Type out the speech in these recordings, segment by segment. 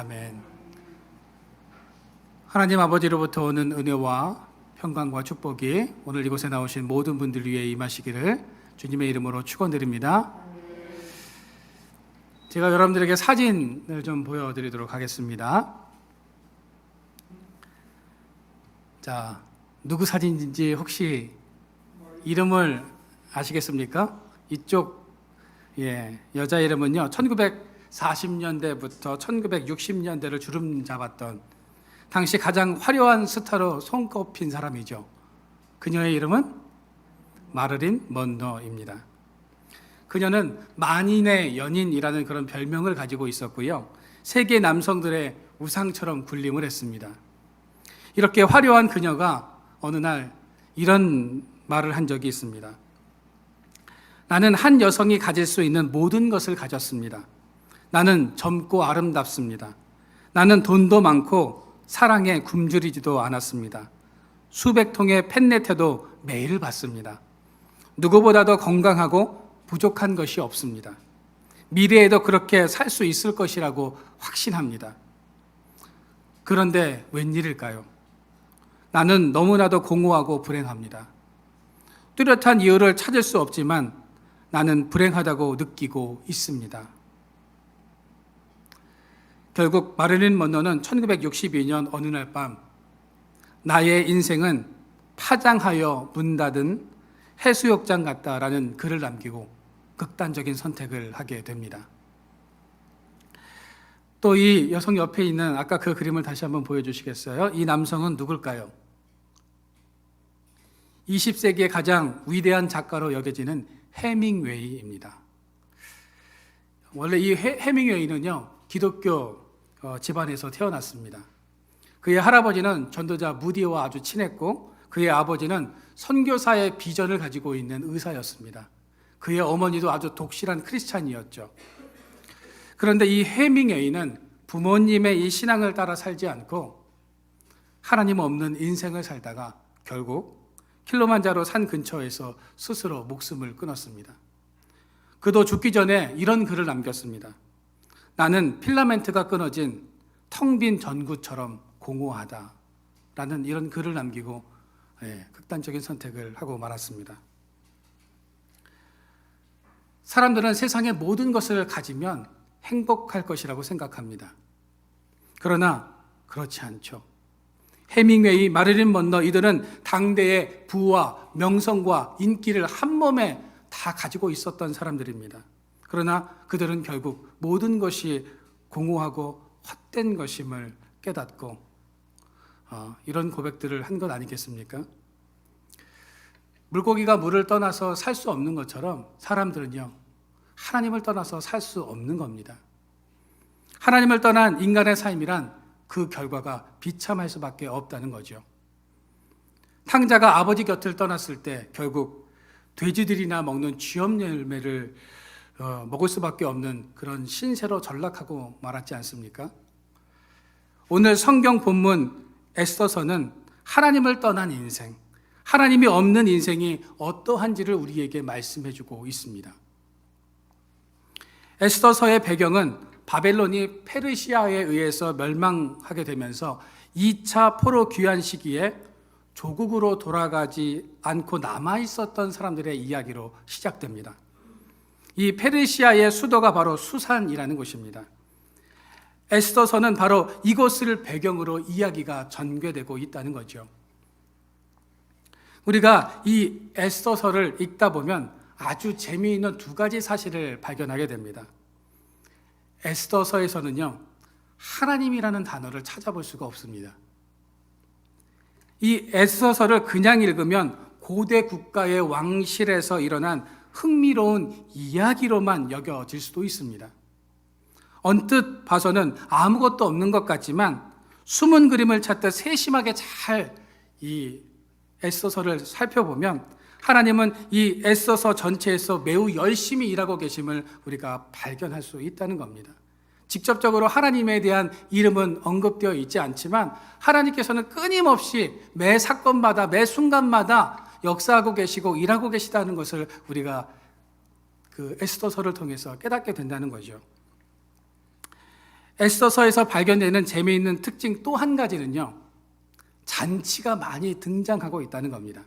아멘. 하나님 아버지로부터 오는 은혜와 평강과 축복이 오늘 이곳에 나오신 모든 분들 위해 임하시기를 주님의 이름으로 축원드립니다. 제가 여러분들에게 사진을 좀 보여드리도록 하겠습니다. 자, 누구 사진인지 혹시 이름을 아시겠습니까? 이쪽 여자 이름은요, 1940년대부터 1960년대를 주름 잡았던 당시 가장 화려한 스타로 손꼽힌 사람이죠. 그녀의 이름은 마릴린 먼로입니다. 그녀는 만인의 연인이라는 그런 별명을 가지고 있었고요. 세계 남성들의 우상처럼 군림을 했습니다. 이렇게 화려한 그녀가 어느 날 이런 말을 한 적이 있습니다. 나는 한 여성이 가질 수 있는 모든 것을 가졌습니다. 나는 젊고 아름답습니다. 나는 돈도 많고 사랑에 굶주리지도 않았습니다. 수백 통의 팬레터도 매일 받습니다. 누구보다도 건강하고 부족한 것이 없습니다. 미래에도 그렇게 살 수 있을 것이라고 확신합니다. 그런데 웬일일까요? 나는 너무나도 공허하고 불행합니다. 뚜렷한 이유를 찾을 수 없지만 나는 불행하다고 느끼고 있습니다. 결국 마릴린 먼로는 1962년 어느 날 밤 나의 인생은 파장하여 문 닫은 해수욕장 같다라는 글을 남기고 극단적인 선택을 하게 됩니다. 또 이 여성 옆에 있는 아까 그 그림을 다시 한번 보여주시겠어요? 이 남성은 누굴까요? 20세기의 가장 위대한 작가로 여겨지는 해밍웨이입니다. 원래 이 해밍웨이는요, 기독교 집안에서 태어났습니다. 그의 할아버지는 전도자 무디와 아주 친했고 그의 아버지는 선교사의 비전을 가지고 있는 의사였습니다. 그의 어머니도 아주 독실한 크리스찬이었죠. 그런데 이 해밍웨이는 부모님의 이 신앙을 따라 살지 않고 하나님 없는 인생을 살다가 결국 킬리만자로 산 근처에서 스스로 목숨을 끊었습니다. 그도 죽기 전에 이런 글을 남겼습니다. 나는 필라멘트가 끊어진 텅 빈 전구처럼 공허하다 라는 이런 글을 남기고 극단적인 선택을 하고 말았습니다. 사람들은 세상의 모든 것을 가지면 행복할 것이라고 생각합니다. 그러나 그렇지 않죠. 해밍웨이, 마릴린 먼로 이들은 당대의 부와 명성과 인기를 한 몸에 다 가지고 있었던 사람들입니다. 그러나 그들은 결국 모든 것이 공허하고 헛된 것임을 깨닫고 이런 고백들을 한 것 아니겠습니까? 물고기가 물을 떠나서 살 수 없는 것처럼 사람들은요, 하나님을 떠나서 살 수 없는 겁니다. 하나님을 떠난 인간의 삶이란 그 결과가 비참할 수밖에 없다는 거죠. 탕자가 아버지 곁을 떠났을 때 결국 돼지들이나 먹는 쥐염 열매를 먹을 수밖에 없는 그런 신세로 전락하고 말았지 않습니까? 오늘 성경 본문 에스더서는 하나님을 떠난 인생, 하나님이 없는 인생이 어떠한지를 우리에게 말씀해주고 있습니다. 에스더서의 배경은 바벨론이 페르시아에 의해서 멸망하게 되면서 2차 포로 귀환 시기에 조국으로 돌아가지 않고 남아있었던 사람들의 이야기로 시작됩니다. 이 페르시아의 수도가 바로 수산이라는 곳입니다. 에스더서는 바로 이곳을 배경으로 이야기가 전개되고 있다는 거죠. 우리가 이 에스더서를 읽다 보면 아주 재미있는 두 가지 사실을 발견하게 됩니다. 에스더서에서는요, 하나님이라는 단어를 찾아볼 수가 없습니다. 이 에스더서를 그냥 읽으면 고대 국가의 왕실에서 일어난 흥미로운 이야기로만 여겨질 수도 있습니다. 언뜻 봐서는 아무것도 없는 것 같지만 숨은 그림을 찾듯 세심하게 잘 이 에스더서를 살펴보면 하나님은 이 에스더서 전체에서 매우 열심히 일하고 계심을 우리가 발견할 수 있다는 겁니다. 직접적으로 하나님에 대한 이름은 언급되어 있지 않지만 하나님께서는 끊임없이 매 사건마다 매 순간마다 역사하고 계시고 일하고 계시다는 것을 우리가 그 에스더서를 통해서 깨닫게 된다는 거죠. 에스더서에서 발견되는 재미있는 특징 또 한 가지는요, 잔치가 많이 등장하고 있다는 겁니다.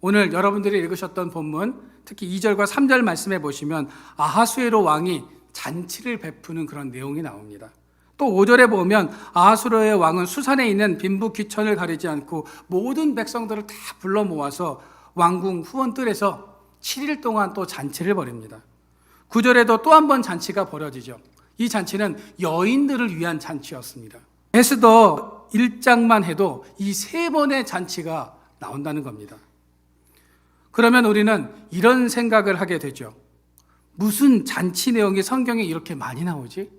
오늘 여러분들이 읽으셨던 본문, 특히 2절과 3절 말씀에 보시면 아하수에로 왕이 잔치를 베푸는 그런 내용이 나옵니다. 또 5절에 보면 아하수에로의 왕은 수산에 있는 빈부 귀천을 가리지 않고 모든 백성들을 다 불러 모아서 왕궁 후원뜰에서 7일 동안 또 잔치를 벌입니다. 9절에도 또 한 번 잔치가 벌어지죠. 이 잔치는 여인들을 위한 잔치였습니다. 에스더 1장만 해도 이 3번의 잔치가 나온다는 겁니다. 그러면 우리는 이런 생각을 하게 되죠. 무슨 잔치 내용이 성경에 이렇게 많이 나오지?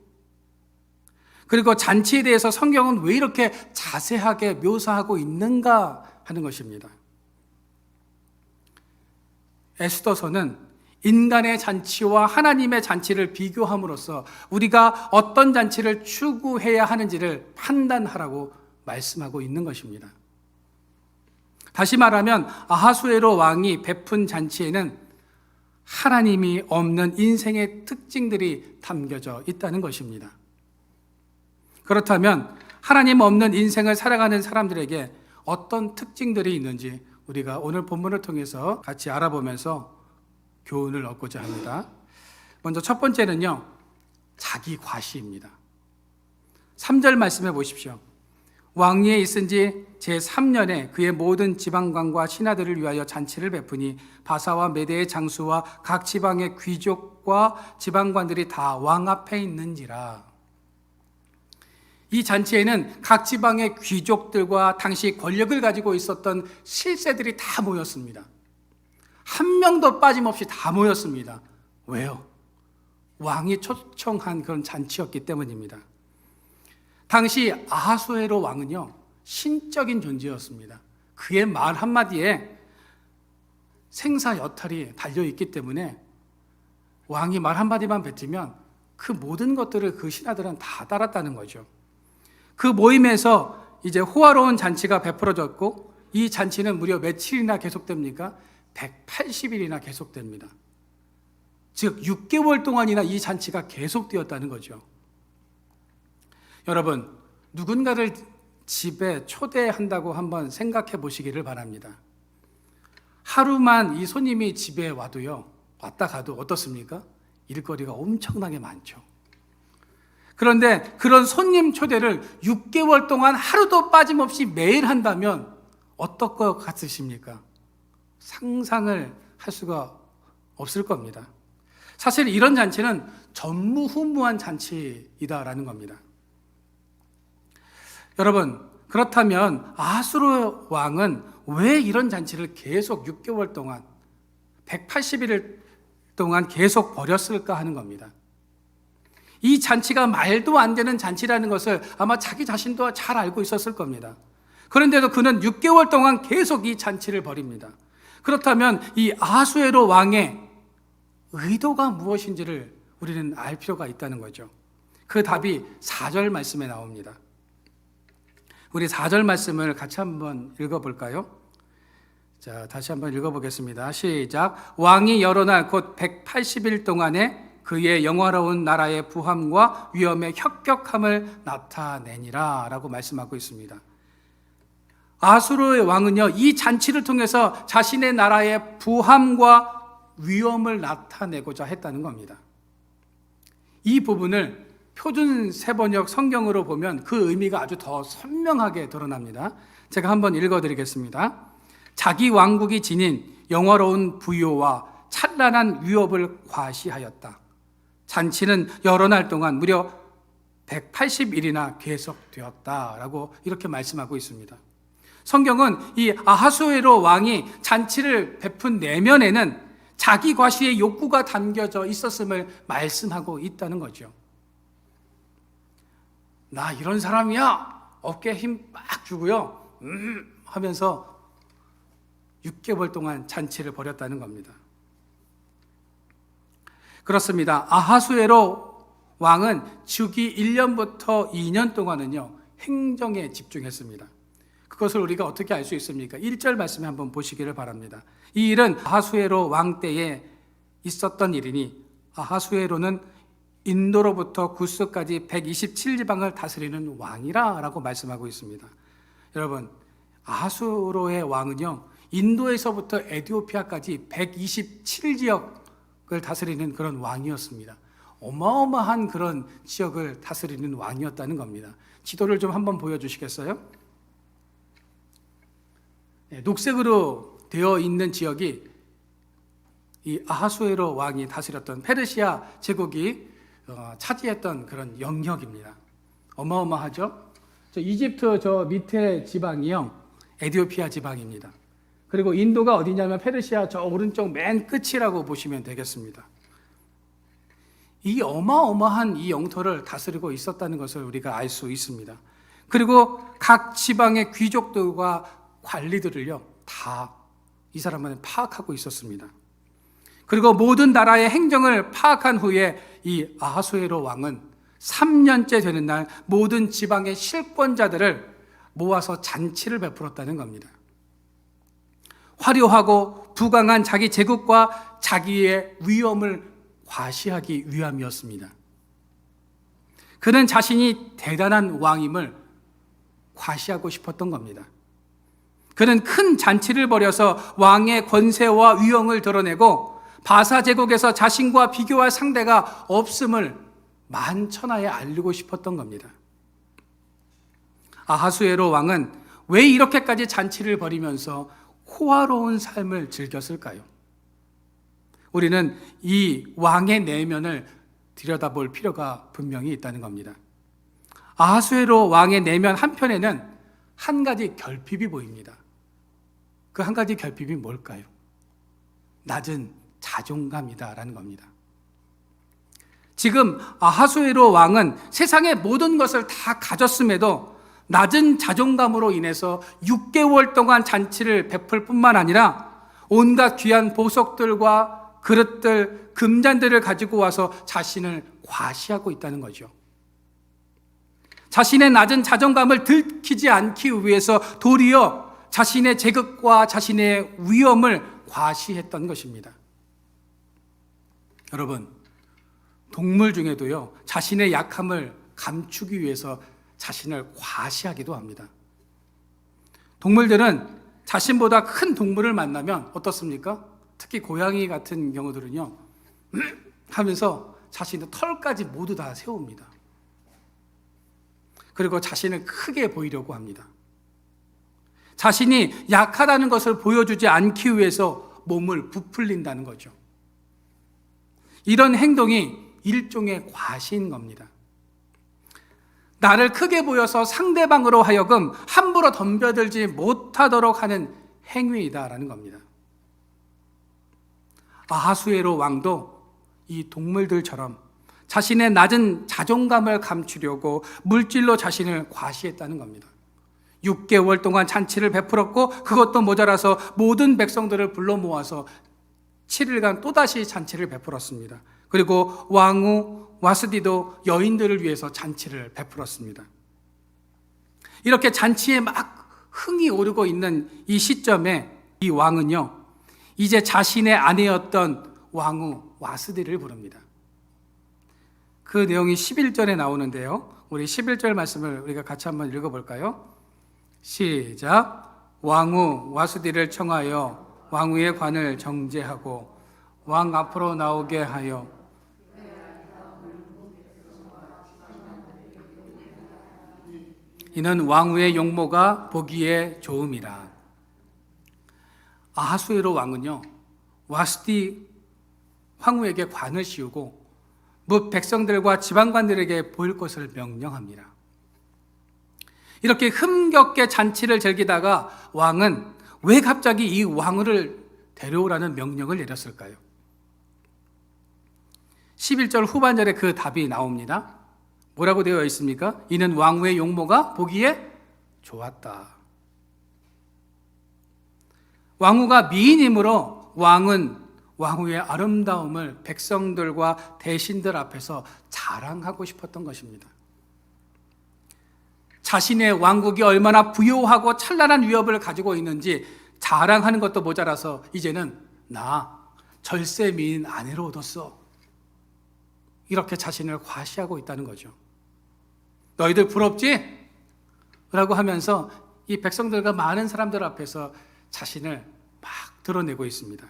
그리고 잔치에 대해서 성경은 왜 이렇게 자세하게 묘사하고 있는가 하는 것입니다. 에스더서는 인간의 잔치와 하나님의 잔치를 비교함으로써 우리가 어떤 잔치를 추구해야 하는지를 판단하라고 말씀하고 있는 것입니다. 다시 말하면 아하수에로 왕이 베푼 잔치에는 하나님이 없는 인생의 특징들이 담겨져 있다는 것입니다. 그렇다면 하나님 없는 인생을 살아가는 사람들에게 어떤 특징들이 있는지 우리가 오늘 본문을 통해서 같이 알아보면서 교훈을 얻고자 합니다. 먼저 첫 번째는요, 자기 과시입니다. 3절 말씀해 보십시오. 왕위에 있은 지 제3년에 그의 모든 지방관과 신하들을 위하여 잔치를 베푸니 바사와 메대의 장수와 각 지방의 귀족과 지방관들이 다 왕 앞에 있는지라. 이 잔치에는 각 지방의 귀족들과 당시 권력을 가지고 있었던 실세들이 다 모였습니다. 한 명도 빠짐없이 다 모였습니다. 왜요? 왕이 초청한 그런 잔치였기 때문입니다. 당시 아하수에로 왕은요, 신적인 존재였습니다. 그의 말 한마디에 생사 여탈이 달려있기 때문에 왕이 말 한마디만 뱉으면 그 모든 것들을 그 신하들은 다 따랐다는 거죠. 그 모임에서 이제 호화로운 잔치가 베풀어졌고, 이 잔치는 무려 며칠이나 계속됩니까? 180일이나 계속됩니다. 즉 6개월 동안이나 이 잔치가 계속되었다는 거죠. 여러분, 누군가를 집에 초대한다고 한번 생각해 보시기를 바랍니다. 하루만 이 손님이 집에 왔다 가도 어떻습니까? 일거리가 엄청나게 많죠. 그런데 그런 손님 초대를 6개월 동안 하루도 빠짐없이 매일 한다면 어떨 것 같으십니까? 상상을 할 수가 없을 겁니다. 사실 이런 잔치는 전무후무한 잔치이다라는 겁니다. 여러분, 그렇다면 아하수에로 왕은 왜 이런 잔치를 계속 6개월 동안 180일 동안 계속 벌였을까 하는 겁니다. 이 잔치가 말도 안 되는 잔치라는 것을 아마 자기 자신도 잘 알고 있었을 겁니다. 그런데도 그는 6개월 동안 계속 이 잔치를 벌입니다. 그렇다면 이 아하수에로 왕의 의도가 무엇인지를 우리는 알 필요가 있다는 거죠. 그 답이 4절 말씀에 나옵니다. 우리 4절 말씀을 같이 한번 읽어볼까요? 자, 다시 한번 읽어보겠습니다. 시작. 왕이 여러 날 곧 180일 동안에 그의 영화로운 나라의 부함과 위엄의 혁격함을 나타내니라 라고 말씀하고 있습니다. 아하수에로의 왕은요, 이 잔치를 통해서 자신의 나라의 부함과 위엄을 나타내고자 했다는 겁니다. 이 부분을 표준 세번역 성경으로 보면 그 의미가 아주 더 선명하게 드러납니다. 제가 한번 읽어드리겠습니다. 자기 왕국이 지닌 영화로운 부요와 찬란한 위협을 과시하였다. 잔치는 여러 날 동안 무려 180일이나 계속되었다라고 이렇게 말씀하고 있습니다. 성경은 이 아하수에로 왕이 잔치를 베푼 내면에는 자기 과시의 욕구가 담겨져 있었음을 말씀하고 있다는 거죠. 나 이런 사람이야. 어깨에 힘 빡 주고요. 하면서 6개월 동안 잔치를 벌였다는 겁니다. 그렇습니다. 아하수에로 왕은 주기 1년부터 2년 동안은요, 행정에 집중했습니다. 그것을 우리가 어떻게 알 수 있습니까? 1절 말씀에 한번 보시기를 바랍니다. 이 일은 아하수에로 왕 때에 있었던 일이니 아하수에로는 인도로부터 구스까지 127지방을 다스리는 왕이라고 말씀하고 있습니다. 여러분, 아하수에로의 왕은요, 인도에서부터 에티오피아까지 127지역을 다스리는 그런 왕이었습니다. 어마어마한 그런 지역을 다스리는 왕이었다는 겁니다. 지도를 좀 한번 보여주시겠어요? 네, 녹색으로 되어 있는 지역이 이 아하수에로 왕이 다스렸던 페르시아 제국이 차지했던 그런 영역입니다. 어마어마하죠? 이집트 저 밑에 지방이요, 에티오피아 지방입니다. 그리고 인도가 어디냐면 페르시아 저 오른쪽 맨 끝이라고 보시면 되겠습니다. 이 어마어마한 이 영토를 다스리고 있었다는 것을 우리가 알 수 있습니다. 그리고 각 지방의 귀족들과 관리들을요, 다 이 사람은 파악하고 있었습니다. 그리고 모든 나라의 행정을 파악한 후에 이 아하수에로 왕은 3년째 되는 날 모든 지방의 실권자들을 모아서 잔치를 베풀었다는 겁니다. 화려하고 부강한 자기 제국과 자기의 위엄을 과시하기 위함이었습니다. 그는 자신이 대단한 왕임을 과시하고 싶었던 겁니다. 그는 큰 잔치를 벌여서 왕의 권세와 위엄을 드러내고 바사 제국에서 자신과 비교할 상대가 없음을 만천하에 알리고 싶었던 겁니다. 아하수에로 왕은 왜 이렇게까지 잔치를 벌이면서 호화로운 삶을 즐겼을까요? 우리는 이 왕의 내면을 들여다볼 필요가 분명히 있다는 겁니다. 아하수에로 왕의 내면 한편에는 한 가지 결핍이 보입니다. 그 한 가지 결핍이 뭘까요? 낮은 자존감이다라는 겁니다. 지금 아하수에로 왕은 세상의 모든 것을 다 가졌음에도 낮은 자존감으로 인해서 6개월 동안 잔치를 베풀 뿐만 아니라 온갖 귀한 보석들과 그릇들, 금잔들을 가지고 와서 자신을 과시하고 있다는 거죠. 자신의 낮은 자존감을 들키지 않기 위해서 도리어 자신의 제국과 자신의 위엄을 과시했던 것입니다. 여러분, 동물 중에도요, 자신의 약함을 감추기 위해서 자신을 과시하기도 합니다. 동물들은 자신보다 큰 동물을 만나면 어떻습니까? 특히 고양이 같은 경우들은요, 하면서 자신의 털까지 모두 다 세웁니다. 그리고 자신을 크게 보이려고 합니다. 자신이 약하다는 것을 보여주지 않기 위해서 몸을 부풀린다는 거죠. 이런 행동이 일종의 과시인 겁니다. 나를 크게 보여서 상대방으로 하여금 함부로 덤벼들지 못하도록 하는 행위이다라는 겁니다. 아하수에로 왕도 이 동물들처럼 자신의 낮은 자존감을 감추려고 물질로 자신을 과시했다는 겁니다. 6개월 동안 잔치를 베풀었고 그것도 모자라서 모든 백성들을 불러 모아서 7일간 또다시 잔치를 베풀었습니다. 그리고 왕후 와스디도 여인들을 위해서 잔치를 베풀었습니다. 이렇게 잔치에 막 흥이 오르고 있는 이 시점에 이 왕은요, 이제 자신의 아내였던 왕후 와스디를 부릅니다. 그 내용이 11절에 나오는데요, 우리 11절 말씀을 우리가 같이 한번 읽어볼까요? 시작. 왕후 와스디를 청하여 왕후의 관을 정제하고 왕 앞으로 나오게 하여 이는 왕후의 용모가 보기에 좋음이라. 아하수에로 왕은요, 와스디 황후에게 관을 씌우고 뭇 백성들과 지방관들에게 보일 것을 명령합니다. 이렇게 흥겹게 잔치를 즐기다가 왕은 왜 갑자기 이 왕후를 데려오라는 명령을 내렸을까요? 11절 후반절에 그 답이 나옵니다. 뭐라고 되어 있습니까? 이는 왕후의 용모가 보기에 좋았다. 왕후가 미인이므로 왕은 왕후의 아름다움을 백성들과 대신들 앞에서 자랑하고 싶었던 것입니다. 자신의 왕국이 얼마나 부요하고 찬란한 위협을 가지고 있는지 자랑하는 것도 모자라서 이제는 나 절세 미인 아내로 얻었어. 이렇게 자신을 과시하고 있다는 거죠. 너희들 부럽지? 라고 하면서 이 백성들과 많은 사람들 앞에서 자신을 막 드러내고 있습니다.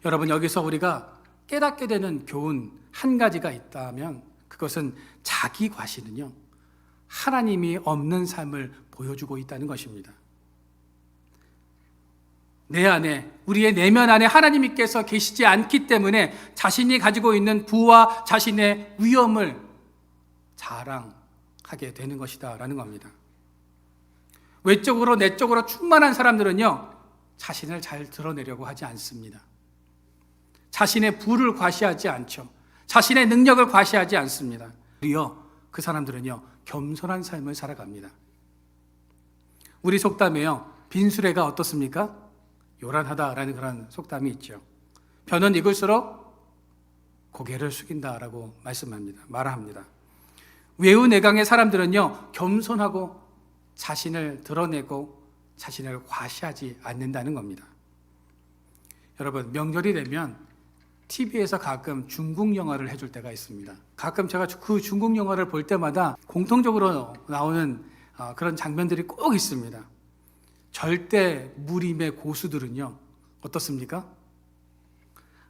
여러분, 여기서 우리가 깨닫게 되는 교훈 한 가지가 있다면 그것은 자기 과시는요, 하나님이 없는 삶을 보여주고 있다는 것입니다. 내 안에, 우리의 내면 안에 하나님께서 계시지 않기 때문에 자신이 가지고 있는 부와 자신의 위엄을 자랑하게 되는 것이다 라는 겁니다. 외적으로 내적으로 충만한 사람들은요, 자신을 잘 드러내려고 하지 않습니다. 자신의 부를 과시하지 않죠. 자신의 능력을 과시하지 않습니다. 오히려 그 사람들은요, 겸손한 삶을 살아갑니다. 우리 속담에요, 빈수레가 어떻습니까? 요란하다라는 그런 속담이 있죠. 벼는 익을수록 고개를 숙인다라고 말합니다. 외우내강의 사람들은요, 겸손하고 자신을 드러내고 자신을 과시하지 않는다는 겁니다. 여러분, 명절이 되면 TV에서 가끔 중국 영화를 해줄 때가 있습니다. 가끔 제가 그 중국 영화를 볼 때마다 공통적으로 나오는 그런 장면들이 꼭 있습니다. 절대 무림의 고수들은요, 어떻습니까?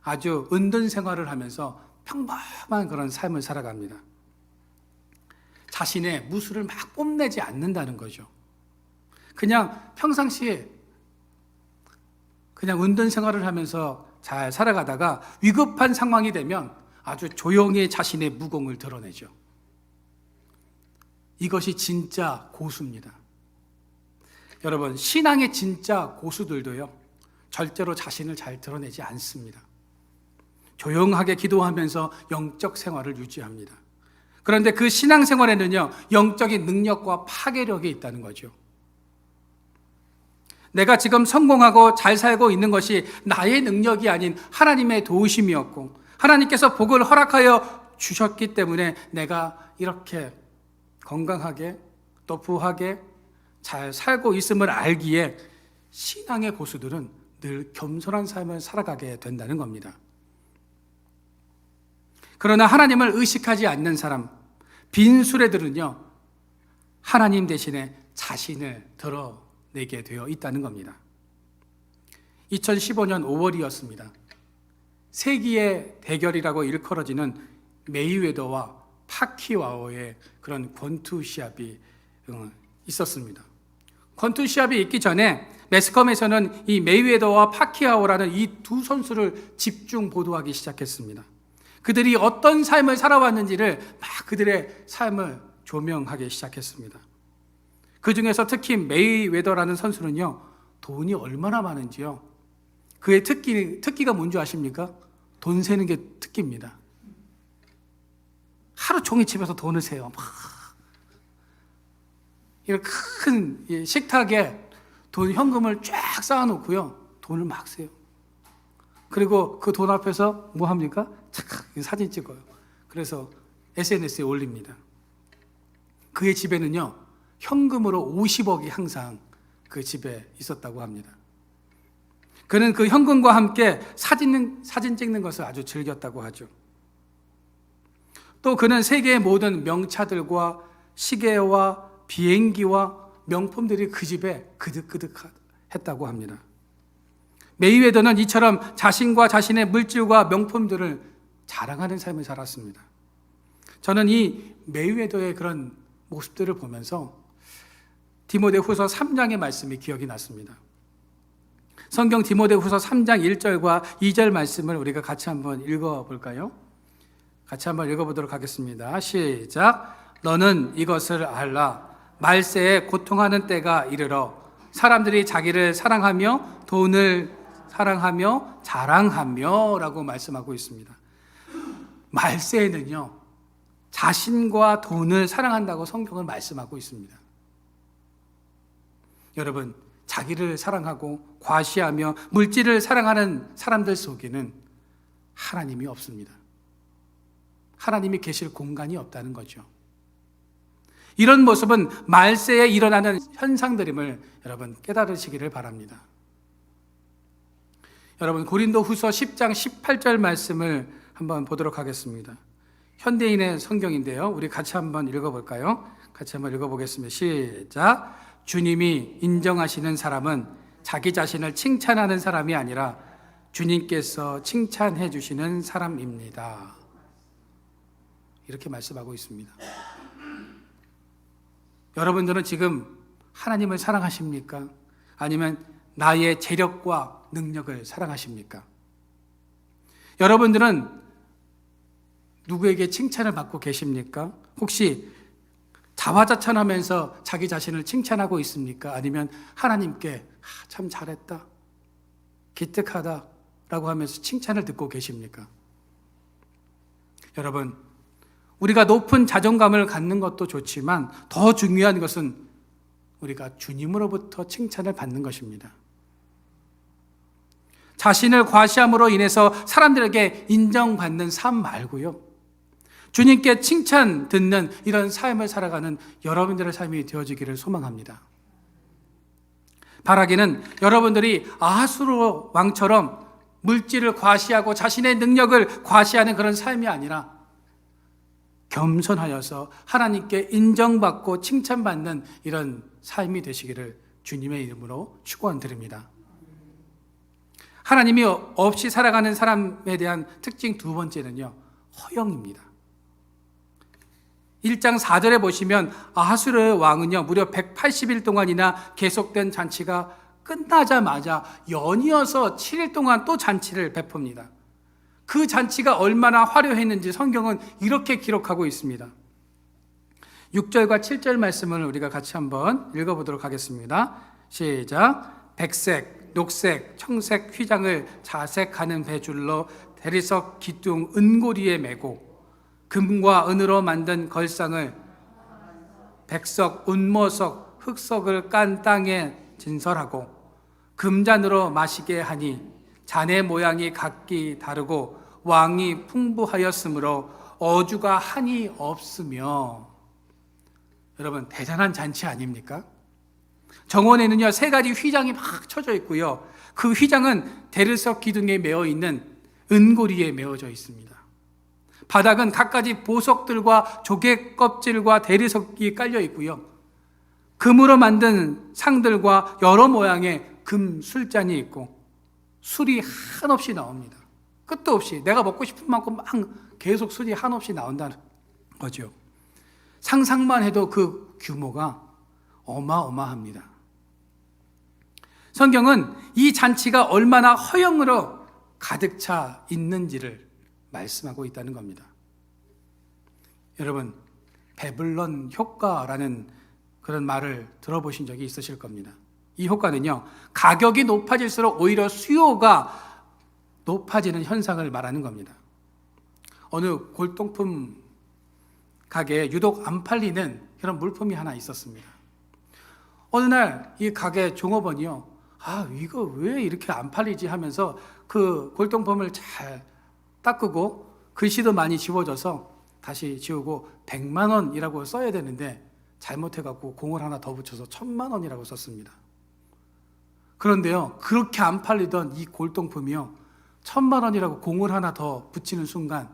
아주 은둔 생활을 하면서 평범한 그런 삶을 살아갑니다. 자신의 무술을 막 뽐내지 않는다는 거죠. 그냥 평상시에 그냥 은둔 생활을 하면서 잘 살아가다가 위급한 상황이 되면 아주 조용히 자신의 무공을 드러내죠. 이것이 진짜 고수입니다. 여러분, 신앙의 진짜 고수들도요, 절대로 자신을 잘 드러내지 않습니다. 조용하게 기도하면서 영적 생활을 유지합니다. 그런데 그 신앙 생활에는요, 영적인 능력과 파괴력이 있다는 거죠. 내가 지금 성공하고 잘 살고 있는 것이 나의 능력이 아닌 하나님의 도우심이었고, 하나님께서 복을 허락하여 주셨기 때문에 내가 이렇게 건강하게 또 부하게 잘 살고 있음을 알기에 신앙의 고수들은 늘 겸손한 삶을 살아가게 된다는 겁니다. 그러나 하나님을 의식하지 않는 사람, 빈수레들은요, 하나님 대신에 자신을 드러내게 되어 있다는 겁니다. 2015년 5월이었습니다. 세기의 대결이라고 일컬어지는 메이웨더와 파키아오의 그런 권투 시합이 있었습니다. 권투 시합이 있기 전에 매스컴에서는 이 메이웨더와 파키아오라는 이 두 선수를 집중 보도하기 시작했습니다. 그들이 어떤 삶을 살아왔는지를 막 그들의 삶을 조명하기 시작했습니다. 그 중에서 특히 메이웨더라는 선수는요, 돈이 얼마나 많은지요. 그의 특기가 뭔지 아십니까? 돈 세는 게 특기입니다. 하루 종일 집에서 돈을 세요. 막 이런 큰 식탁에 현금을 쫙 쌓아놓고요, 돈을 막 세요. 그리고 그 돈 앞에서 뭐 합니까? 사진 찍어요. 그래서 SNS에 올립니다. 그의 집에는요, 현금으로 50억이 항상 그 집에 있었다고 합니다. 그는 그 현금과 함께 사진 찍는 것을 아주 즐겼다고 하죠. 또 그는 세계의 모든 명차들과 시계와 비행기와 명품들이 그 집에 그득그득했다고 합니다. 메이웨더는 이처럼 자신과 자신의 물질과 명품들을 자랑하는 삶을 살았습니다. 저는 이 메이웨더의 그런 모습들을 보면서 디모데후서 3장의 말씀이 기억이 났습니다. 성경 디모데후서 3장 1절과 2절 말씀을 우리가 같이 한번 읽어볼까요? 같이 한번 읽어보도록 하겠습니다. 시작. 너는 이것을 알라. 말세에 고통하는 때가 이르러 사람들이 자기를 사랑하며 돈을 사랑하며 자랑하며 라고 말씀하고 있습니다. 말세에는요, 자신과 돈을 사랑한다고 성경은 말씀하고 있습니다. 여러분, 자기를 사랑하고 과시하며 물질을 사랑하는 사람들 속에는 하나님이 없습니다. 하나님이 계실 공간이 없다는 거죠. 이런 모습은 말세에 일어나는 현상들임을 여러분 깨달으시기를 바랍니다. 여러분, 고린도후서 10장 18절 말씀을 한번 보도록 하겠습니다. 현대인의 성경인데요. 우리 같이 한번 읽어볼까요? 같이 한번 읽어보겠습니다. 시작. 주님이 인정하시는 사람은 자기 자신을 칭찬하는 사람이 아니라 주님께서 칭찬해 주시는 사람입니다. 이렇게 말씀하고 있습니다. 여러분들은 지금 하나님을 사랑하십니까? 아니면 나의 재력과 능력을 사랑하십니까? 여러분들은 누구에게 칭찬을 받고 계십니까? 혹시 자화자찬하면서 자기 자신을 칭찬하고 있습니까? 아니면 하나님께 참 잘했다, 기특하다 라고 하면서 칭찬을 듣고 계십니까? 여러분, 우리가 높은 자존감을 갖는 것도 좋지만 더 중요한 것은 우리가 주님으로부터 칭찬을 받는 것입니다. 자신을 과시함으로 인해서 사람들에게 인정받는 삶 말고요, 주님께 칭찬 듣는 이런 삶을 살아가는 여러분들의 삶이 되어지기를 소망합니다. 바라기는 여러분들이 아하수르 왕처럼 물질을 과시하고 자신의 능력을 과시하는 그런 삶이 아니라 겸손하여서 하나님께 인정받고 칭찬받는 이런 삶이 되시기를 주님의 이름으로 축원드립니다. 하나님이 없이 살아가는 사람에 대한 특징 두 번째는요, 허영입니다. 1장 4절에 보시면 아하수르의 왕은요, 무려 180일 동안이나 계속된 잔치가 끝나자마자 연이어서 7일 동안 또 잔치를 베풉니다. 그 잔치가 얼마나 화려했는지 성경은 이렇게 기록하고 있습니다. 6절과 7절 말씀을 우리가 같이 한번 읽어보도록 하겠습니다. 시작. 백색, 녹색, 청색 휘장을 자색하는 배줄로 대리석 기둥 은고리에 메고 금과 은으로 만든 걸상을 백석, 운모석, 흑석을 깐 땅에 진설하고 금잔으로 마시게 하니 잔의 모양이 각기 다르고 왕이 풍부하였으므로 어주가 한이 없으며. 여러분, 대단한 잔치 아닙니까? 정원에는요, 3가지 휘장이 막 쳐져 있고요, 그 휘장은 대리석 기둥에 메어 있는 은고리에 메어져 있습니다. 바닥은 갖가지 보석들과 조개 껍질과 대리석이 깔려 있고요, 금으로 만든 상들과 여러 모양의 금 술잔이 있고 술이 한없이 나옵니다. 끝도 없이 내가 먹고 싶은 만큼 막 계속 술이 한없이 나온다는 거죠. 상상만 해도 그 규모가 어마어마합니다. 성경은 이 잔치가 얼마나 허영으로 가득 차 있는지를 말씀하고 있다는 겁니다. 여러분, 배블론 효과라는 그런 말을 들어보신 적이 있으실 겁니다. 이 효과는요, 가격이 높아질수록 오히려 수요가 높아지는 현상을 말하는 겁니다. 어느 골동품 가게에 유독 안 팔리는 그런 물품이 하나 있었습니다. 어느 날 이 가게 종업원이요, 이거 왜 이렇게 안 팔리지 하면서 그 골동품을 잘 닦고 글씨도 많이 지워져서 다시 지우고 100만 원이라고 써야 되는데 잘못해갖고 공을 하나 더 붙여서 1000만 원이라고 썼습니다. 그런데요, 그렇게 안 팔리던 이 골동품이요, 1000만 원이라고 공을 하나 더 붙이는 순간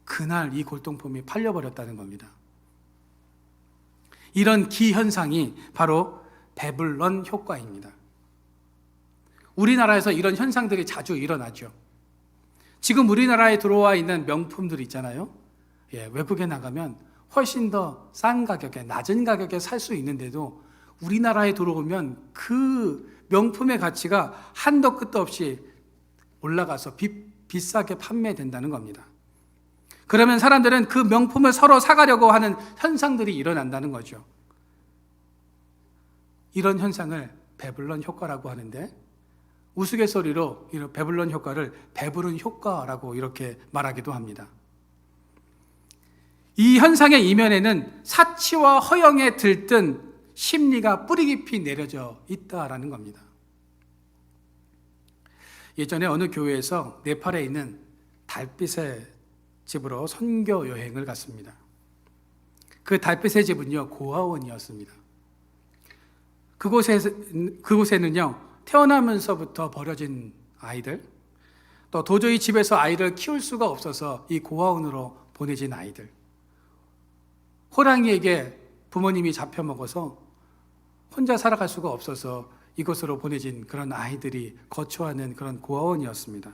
그날 이 골동품이 팔려버렸다는 겁니다. 이런 기현상이 바로 배블론 효과입니다. 우리나라에서 이런 현상들이 자주 일어나죠. 지금 우리나라에 들어와 있는 명품들 있잖아요. 외국에 나가면 훨씬 더 싼 가격에, 낮은 가격에 살 수 있는데도 우리나라에 들어오면 그 명품의 가치가 한도 끝도 없이 올라가서 비싸게 판매된다는 겁니다. 그러면 사람들은 그 명품을 서로 사가려고 하는 현상들이 일어난다는 거죠. 이런 현상을 배블론 효과라고 하는데, 우스갯소리로 이 배블론 효과를 배부른 효과라고 이렇게 말하기도 합니다. 이 현상의 이면에는 사치와 허영에 들뜬 심리가 뿌리 깊이 내려져 있다라는 겁니다. 예전에 어느 교회에서 네팔에 있는 달빛의 집으로 선교 여행을 갔습니다. 그 달빛의 집은요, 고아원이었습니다. 그곳에는요, 태어나면서부터 버려진 아이들, 또 도저히 집에서 아이를 키울 수가 없어서 이 고아원으로 보내진 아이들, 호랑이에게 부모님이 잡혀먹어서 혼자 살아갈 수가 없어서 이곳으로 보내진 그런 아이들이 거처하는 그런 고아원이었습니다.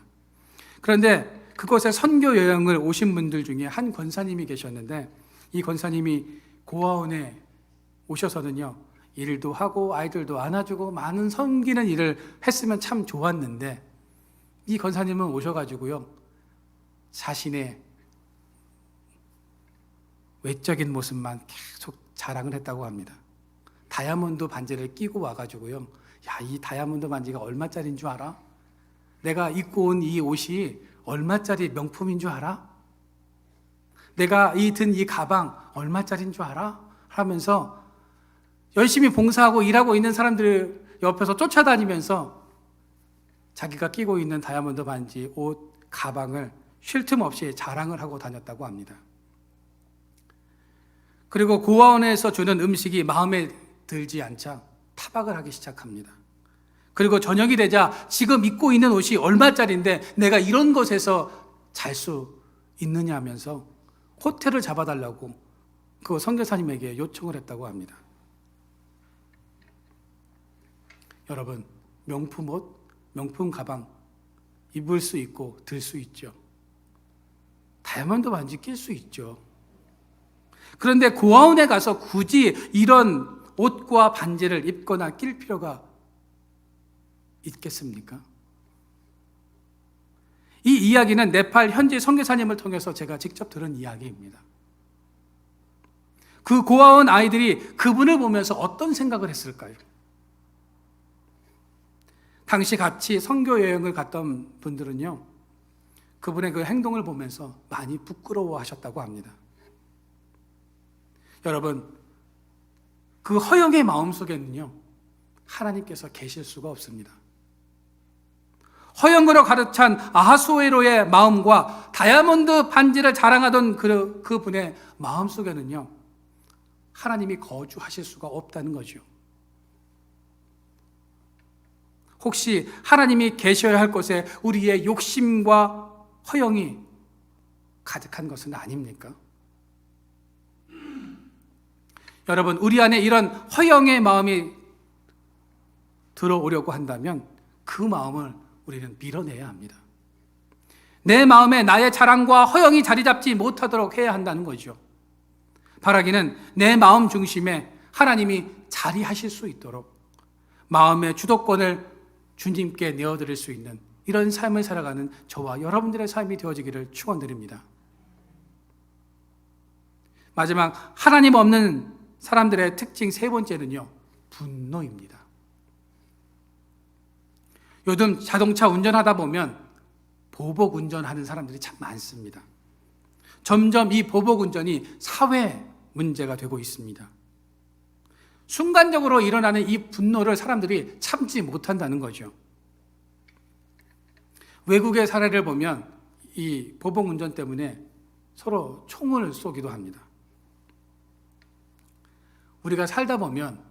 그런데 그곳에 선교 여행을 오신 분들 중에 한 권사님이 계셨는데, 이 권사님이 고아원에 오셔서는요, 일도 하고 아이들도 안아주고 많은 섬기는 일을 했으면 참 좋았는데, 이 권사님은 오셔가지고요, 자신의 외적인 모습만 계속 자랑을 했다고 합니다. 다이아몬드 반지를 끼고 와가지고요, 야, 이 다이아몬드 반지가 얼마짜리인 줄 알아? 내가 입고 온 이 옷이 얼마짜리 명품인 줄 알아? 내가 든 이 가방 얼마짜리인 줄 알아? 하면서 열심히 봉사하고 일하고 있는 사람들 옆에서 쫓아다니면서 자기가 끼고 있는 다이아몬드 반지, 옷, 가방을 쉴 틈 없이 자랑을 하고 다녔다고 합니다. 그리고 고아원에서 주는 음식이 마음에 들지 않자 타박을 하기 시작합니다. 그리고 저녁이 되자 지금 입고 있는 옷이 얼마짜리인데 내가 이런 곳에서 잘 수 있느냐 하면서 호텔을 잡아달라고 그 선교사님에게 요청을 했다고 합니다. 여러분, 명품 옷, 명품 가방 입을 수 있고 들 수 있죠. 다이아몬드 반지 낄 수 있죠. 그런데 고아원에 가서 굳이 이런 옷과 반지를 입거나 낄 필요가 있겠습니까? 이 이야기는 네팔 현지 선교사님을 통해서 제가 직접 들은 이야기입니다. 그 고아원 아이들이 그분을 보면서 어떤 생각을 했을까요? 당시 같이 선교 여행을 갔던 분들은요, 그분의 그 행동을 보면서 많이 부끄러워하셨다고 합니다. 여러분, 그 허영의 마음 속에는요, 하나님께서 계실 수가 없습니다. 허영으로 가득 찬 아하수에로의 마음과 다이아몬드 반지를 자랑하던 그분의 마음 속에는요, 하나님이 거주하실 수가 없다는 거죠. 혹시 하나님이 계셔야 할 곳에 우리의 욕심과 허영이 가득한 것은 아닙니까? 여러분, 우리 안에 이런 허영의 마음이 들어오려고 한다면 그 마음을 우리는 밀어내야 합니다. 내 마음에 나의 자랑과 허영이 자리 잡지 못하도록 해야 한다는 거죠. 바라기는 내 마음 중심에 하나님이 자리하실 수 있도록 마음의 주도권을 주님께 내어드릴 수 있는 이런 삶을 살아가는 저와 여러분들의 삶이 되어지기를 축원드립니다. 마지막, 하나님 없는 사람들의 특징 세 번째는요, 분노입니다. 요즘 자동차 운전하다 보면 보복 운전하는 사람들이 참 많습니다. 점점 이 보복 운전이 사회 문제가 되고 있습니다. 순간적으로 일어나는 이 분노를 사람들이 참지 못한다는 거죠. 외국의 사례를 보면 이 보복 운전 때문에 서로 총을 쏘기도 합니다. 우리가 살다 보면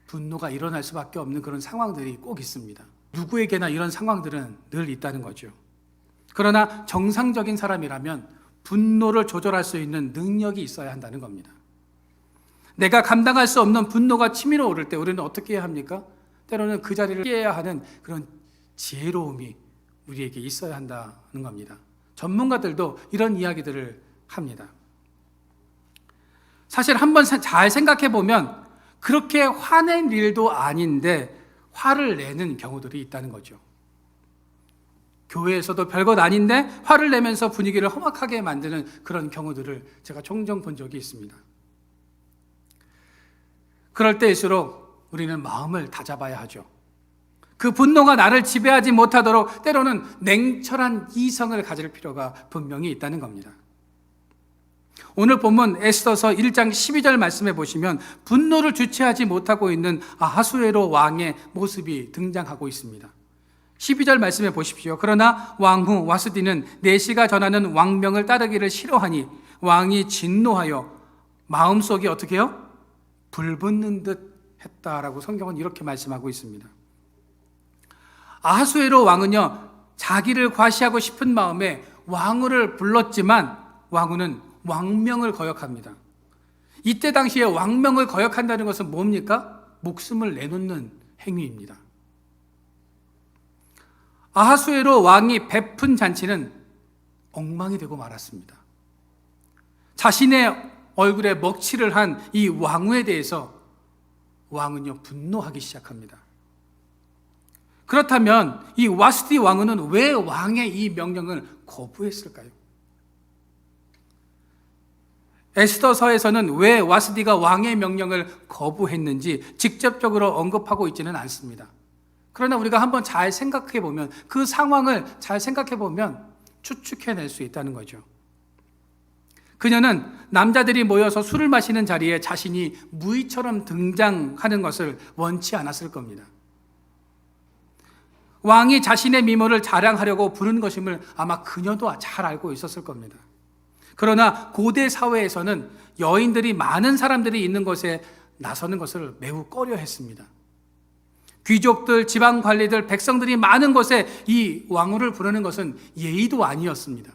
분노가 일어날 수밖에 없는 그런 상황들이 꼭 있습니다. 누구에게나 이런 상황들은 늘 있다는 거죠. 그러나 정상적인 사람이라면 분노를 조절할 수 있는 능력이 있어야 한다는 겁니다. 내가 감당할 수 없는 분노가 치밀어 오를 때 우리는 어떻게 해야 합니까? 때로는 그 자리를 피해야 하는 그런 지혜로움이 우리에게 있어야 한다는 겁니다. 전문가들도 이런 이야기들을 합니다. 사실 한번 잘 생각해 보면 그렇게 화낸 일도 아닌데 화를 내는 경우들이 있다는 거죠. 교회에서도 별것 아닌데 화를 내면서 분위기를 험악하게 만드는 그런 경우들을 제가 종종 본 적이 있습니다. 그럴 때일수록 우리는 마음을 다잡아야 하죠. 그 분노가 나를 지배하지 못하도록 때로는 냉철한 이성을 가질 필요가 분명히 있다는 겁니다. 오늘 본문 에스더서 1장 12절 말씀해 보시면 분노를 주체하지 못하고 있는 아하수에로 왕의 모습이 등장하고 있습니다. 12절 말씀해 보십시오. 그러나 왕후 와스디는 내시가 전하는 왕명을 따르기를 싫어하니 왕이 진노하여 마음속이 어떻게 해요? 불붙는 듯 했다라고 성경은 이렇게 말씀하고 있습니다. 아하수에로 왕은요, 자기를 과시하고 싶은 마음에 왕후를 불렀지만 왕후는 왕명을 거역합니다. 이때 당시에 왕명을 거역한다는 것은 뭡니까? 목숨을 내놓는 행위입니다. 아하수에로 왕이 베푼 잔치는 엉망이 되고 말았습니다. 자신의 얼굴에 먹칠을 한 이 왕후에 대해서 왕은요 분노하기 시작합니다. 그렇다면 이 와스디 왕후는 왜 왕의 이 명령을 거부했을까요? 에스더서에서는 왜 와스디가 왕의 명령을 거부했는지 직접적으로 언급하고 있지는 않습니다. 그러나 우리가 한번 잘 생각해 보면, 그 상황을 잘 생각해 보면 추측해낼 수 있다는 거죠. 그녀는 남자들이 모여서 술을 마시는 자리에 자신이 무의처럼 등장하는 것을 원치 않았을 겁니다. 왕이 자신의 미모를 자랑하려고 부른 것임을 아마 그녀도 잘 알고 있었을 겁니다. 그러나 고대 사회에서는 여인들이 많은 사람들이 있는 곳에 나서는 것을 매우 꺼려했습니다. 귀족들, 지방 관리들, 백성들이 많은 곳에 이 왕후를 부르는 것은 예의도 아니었습니다.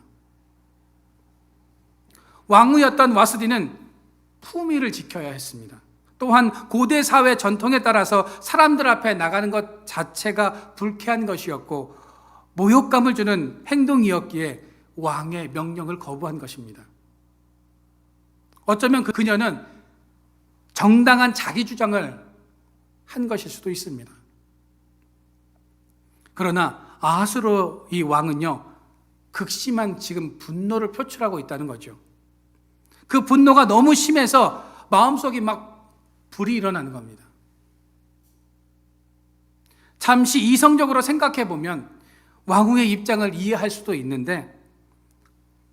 왕후였던 와스디는 품위를 지켜야 했습니다. 또한 고대 사회 전통에 따라서 사람들 앞에 나가는 것 자체가 불쾌한 것이었고 모욕감을 주는 행동이었기에 왕의 명령을 거부한 것입니다. 어쩌면 그녀는 정당한 자기 주장을 한 것일 수도 있습니다. 그러나 아하수로 이 왕은요, 극심한 지금 분노를 표출하고 있다는 거죠. 그 분노가 너무 심해서 마음속이 막 불이 일어나는 겁니다. 잠시 이성적으로 생각해 보면 왕후의 입장을 이해할 수도 있는데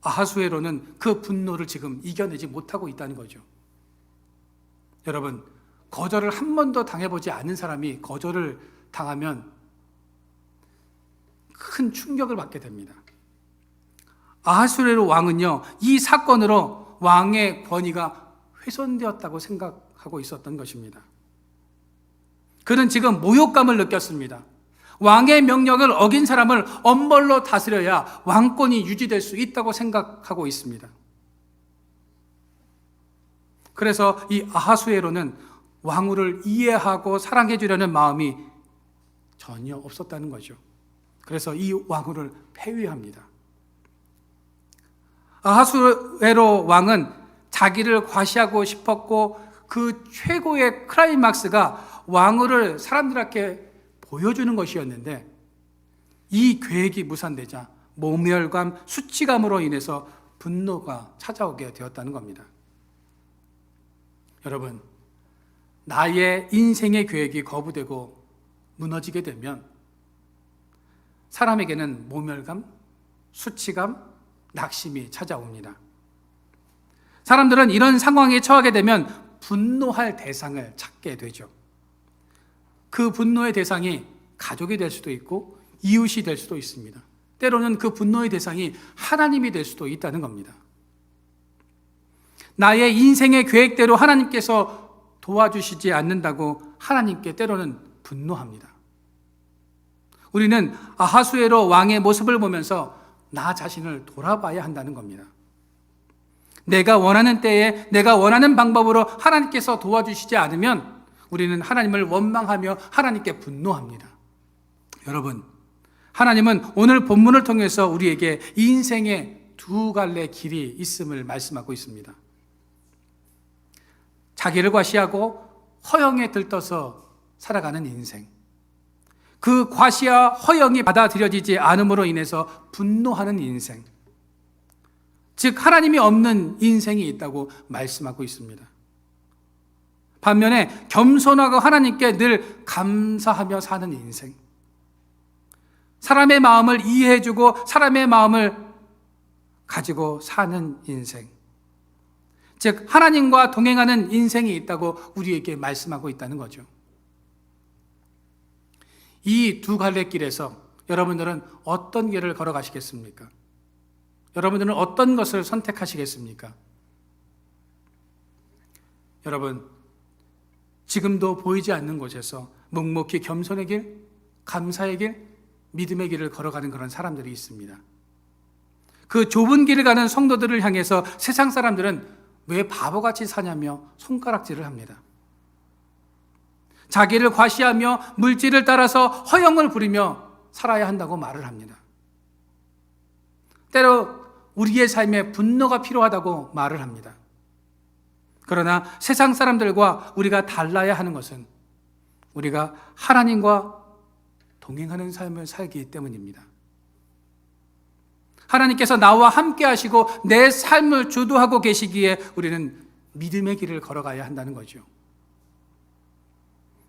아하수에로는 그 분노를 지금 이겨내지 못하고 있다는 거죠. 여러분, 거절을 한 번도 당해보지 않은 사람이 거절을 당하면 큰 충격을 받게 됩니다. 아하수에로 왕은요, 이 사건으로 왕의 권위가 훼손되었다고 생각하고 있었던 것입니다. 그는 지금 모욕감을 느꼈습니다. 왕의 명령을 어긴 사람을 엄벌로 다스려야 왕권이 유지될 수 있다고 생각하고 있습니다. 그래서 이 아하수에로는 왕후를 이해하고 사랑해 주려는 마음이 전혀 없었다는 거죠. 그래서 이 왕후를 폐위합니다. 아하수에로 왕은 자기를 과시하고 싶었고 그 최고의 클라이막스가 왕후를 사람들에게 보여주는 것이었는데 이 계획이 무산되자 모멸감, 수치감으로 인해서 분노가 찾아오게 되었다는 겁니다. 여러분, 나의 인생의 계획이 거부되고 무너지게 되면 사람에게는 모멸감, 수치감, 낙심이 찾아옵니다. 사람들은 이런 상황에 처하게 되면 분노할 대상을 찾게 되죠. 그 분노의 대상이 가족이 될 수도 있고 이웃이 될 수도 있습니다. 때로는 그 분노의 대상이 하나님이 될 수도 있다는 겁니다. 나의 인생의 계획대로 하나님께서 도와주시지 않는다고 하나님께 때로는 분노합니다. 우리는 아하수에로 왕의 모습을 보면서 나 자신을 돌아봐야 한다는 겁니다. 내가 원하는 때에 내가 원하는 방법으로 하나님께서 도와주시지 않으면 우리는 하나님을 원망하며 하나님께 분노합니다. 여러분, 하나님은 오늘 본문을 통해서 우리에게 인생의 두 갈래 길이 있음을 말씀하고 있습니다. 자기를 과시하고 허영에 들떠서 살아가는 인생, 그 과시와 허영이 받아들여지지 않음으로 인해서 분노하는 인생, 즉 하나님이 없는 인생이 있다고 말씀하고 있습니다. 반면에 겸손하고 하나님께 늘 감사하며 사는 인생, 사람의 마음을 이해해주고 사람의 마음을 가지고 사는 인생, 즉 하나님과 동행하는 인생이 있다고 우리에게 말씀하고 있다는 거죠. 이 두 갈래 길에서 여러분들은 어떤 길을 걸어가시겠습니까? 여러분들은 어떤 것을 선택하시겠습니까? 여러분, 지금도 보이지 않는 곳에서 묵묵히 겸손의 길, 감사의 길, 믿음의 길을 걸어가는 그런 사람들이 있습니다. 그 좁은 길을 가는 성도들을 향해서 세상 사람들은 왜 바보같이 사냐며 손가락질을 합니다. 자기를 과시하며 물질을 따라서 허영을 부리며 살아야 한다고 말을 합니다. 때로 우리의 삶에 분노가 필요하다고 말을 합니다. 그러나 세상 사람들과 우리가 달라야 하는 것은 우리가 하나님과 동행하는 삶을 살기 때문입니다. 하나님께서 나와 함께 하시고 내 삶을 주도하고 계시기에 우리는 믿음의 길을 걸어가야 한다는 거죠.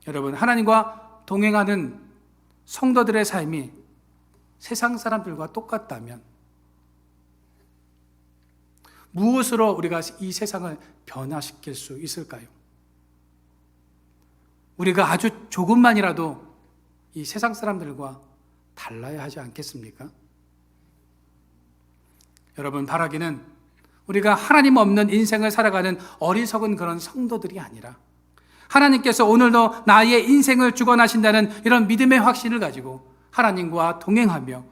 여러분, 하나님과 동행하는 성도들의 삶이 세상 사람들과 똑같다면 무엇으로 우리가 이 세상을 변화시킬 수 있을까요? 우리가 아주 조금만이라도 이 세상 사람들과 달라야 하지 않겠습니까? 여러분, 바라기는 우리가 하나님 없는 인생을 살아가는 어리석은 그런 성도들이 아니라 하나님께서 오늘도 나의 인생을 주관하신다는 이런 믿음의 확신을 가지고 하나님과 동행하며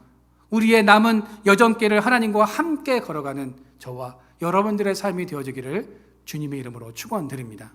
우리의 남은 여정길을 하나님과 함께 걸어가는 저와 여러분들의 삶이 되어지기를 주님의 이름으로 축원드립니다.